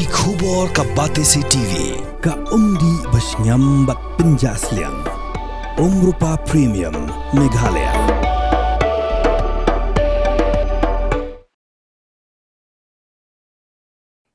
Ki khubor ka Batesi TV ka umdi basnyambak penjaslian Rupa Premium Meghalaya.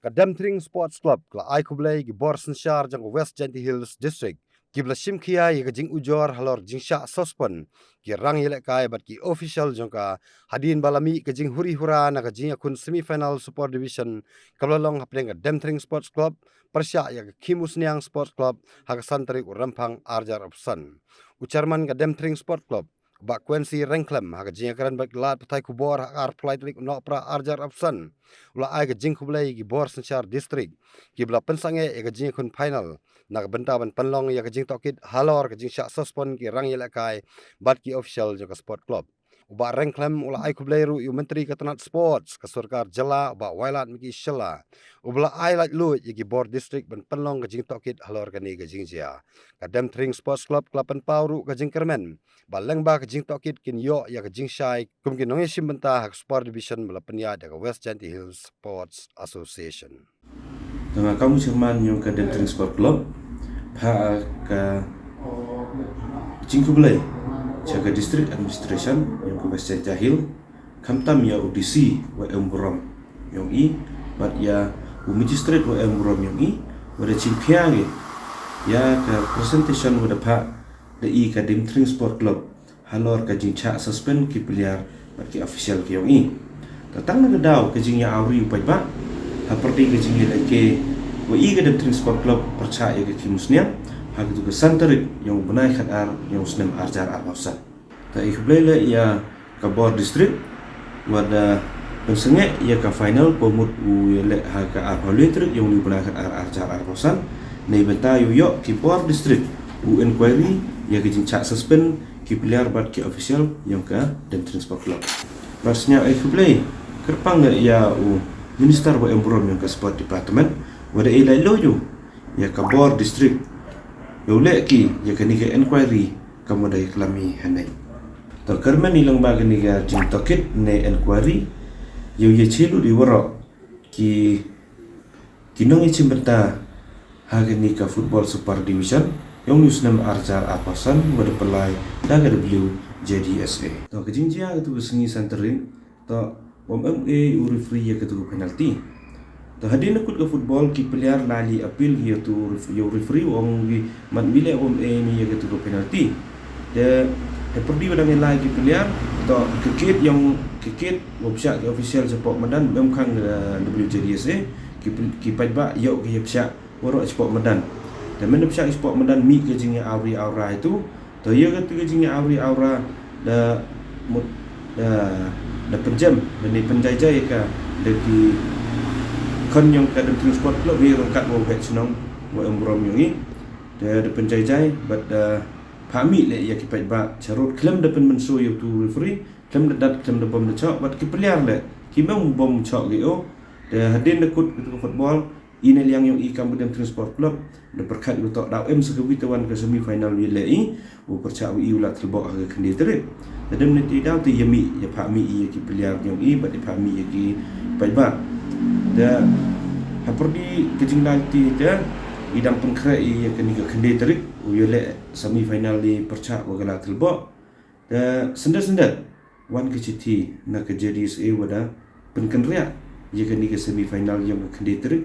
Kadamtring Sports Club kla Aikublai gi Borsenshar jang West Janti Hills District kibla Shimkhia ye jing ujor halor jingsha sospan ki rang yele kai bat ki official jongka hadin balami ke jing huri hura na ka jing akun semifinal Super Division kablalong hapneng Kadamtring Sports Club persya ya Kimusniang Sports Club hak santri urampang arjar opsan ucarman Kadamtring Sports Club ba Quincy Rengklem hak jing karan bat lat patai kubor hak ar flight lik no pra arjar opsan ula ai ke jing kublai gi Borsenshar District kibla pensange ye jing kun final nak bentaban panlong ya kajing tokit halor kajing syak sospon ki rang yelakai bat ki official joka sport club uba Rengklem ula ai kubleru yu menteri ketenat sports ke surkar jela uba wailat miki shela ubla ai lait lu ki board district ban panlong kajing tokit halor kani kajing jia Kadamtring Sports Club klapan pauru kajing kermen baleng ba kajing tokit kin yo ya kajing syai kum kin nongi simbenta hak sport division melapenya de West Janti Hills Sports Association. Dengan kamu cerman yang Kadamtring Sport Club Pak ke Cingkublai Jaga District Administration yang ke West Jahil Kamtam ya UDC wa Emburam yang i bat ya Magistrate wa Emburam yang i wada cingpiangi ya ke presentation wada Pak da i Kadamtring Sport Club halor ka jingcha suspend ki piliar bat ki official ki yang i tatang na daw ka jingya awri upai ba haperti ke jingya ke wa i Kadamtring Sport Club percaya ke kimusnya hak itu ke santarik yang benai khat ar yang usnem arjar armausan ta ikblele ya ka board district wada pensenge ya ka final pomut u yele hak ka armauletrik yang ni benai khat ar arjar armausan nei benta yo ki board district u inquiry ya ke jincha suspend ki player bat ki official yang ka Kadamtring Sport Club marsnya ikblele kerpang ya u minister wa Emburam yang ke sport department wada ilai loyo ya ka board district yo leki ya kani ke inquiry kamadai klami hanai to kermen ilang ba kani ga jing tokit ne inquiry yo ye chelu di waro ki kinong ichimbenta hagani ka football super division yang newsnam arjar apasan wada pelai daga WJDSA to kejingjia itu sengi santerin to MMA referee ya ketu penalti to hadin nakut ke football ki player lali appeal ya tu yo referee wong gi man bile ni ya ketu penalti de perdi wadang lagi player to kekit yang kekit website official support medan memkang WJDSA ki pajba yo ki website woro support medan dan men website support medan mi ke jingnya awri aura itu to ya ketu jingnya awri aura da da penjam dan penjajai ka deki kon yang Kadamtring Sport Club ni rongkat wo bet senong wo Emburam yang ni da penjajai but phami le ya ki pajba charut klem da pen menso you to referee klem da dat klem da bom da chok but ki player le ki mem bom chok ge o da hadin da kut itu football ina liang yang i Kadamtring Sport Club da berkat u tok daw em segawi tawan ke semi final wi le i wo percak wi ulat terbok ke kendi terit da meniti daw ti yemi ya phami i ki player yang i but phami ki pajba da haperdi kejing nanti da idang pengkrai ya kini ke kendi terit u yele semi final di percak wagala terbok da senda-senda wan ke citi na ke JDSA wada penkenria ya kini ke semi final yang ke kendi terit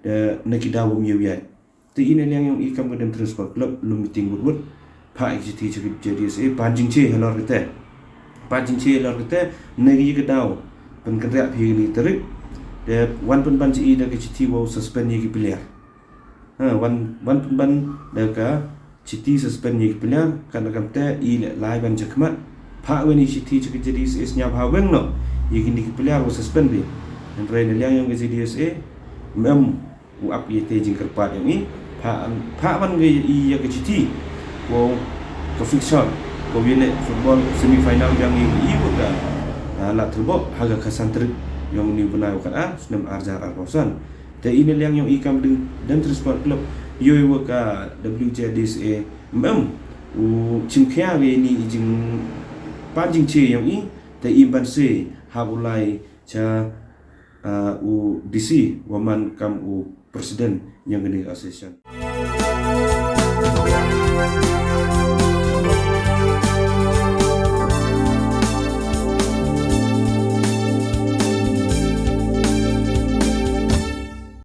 da neki dawo miya ti ina yang ikam Kadamtring Sport Club lu meeting wood pa exiti JDSA panjing che halor kete neki ke dawo penkenria phi ni terit de wan pun ban ci da ke citi wo suspend ye ki player wan pun ban da ka citi suspend ye ki player kan kam te i le lai ban jakmat pha weni citi ci jadi is nya pha weng no ye ki player wo suspend bi dan trainer yang ke JDSA mem u up ye te jing kerpat yang ni pha ban ge i ye ke citi wo ke fiction ko wine football semi final yang i wo ka la terbok haga kasantri yang ni benai wakat senam arjar arposan te ini yang ikam Kadamtring Sport Club yo ka WJDSA mem u chimkhia ge ni jing panjing che yang i te imban se habulai cha u DC waman kam u presiden yang gini association.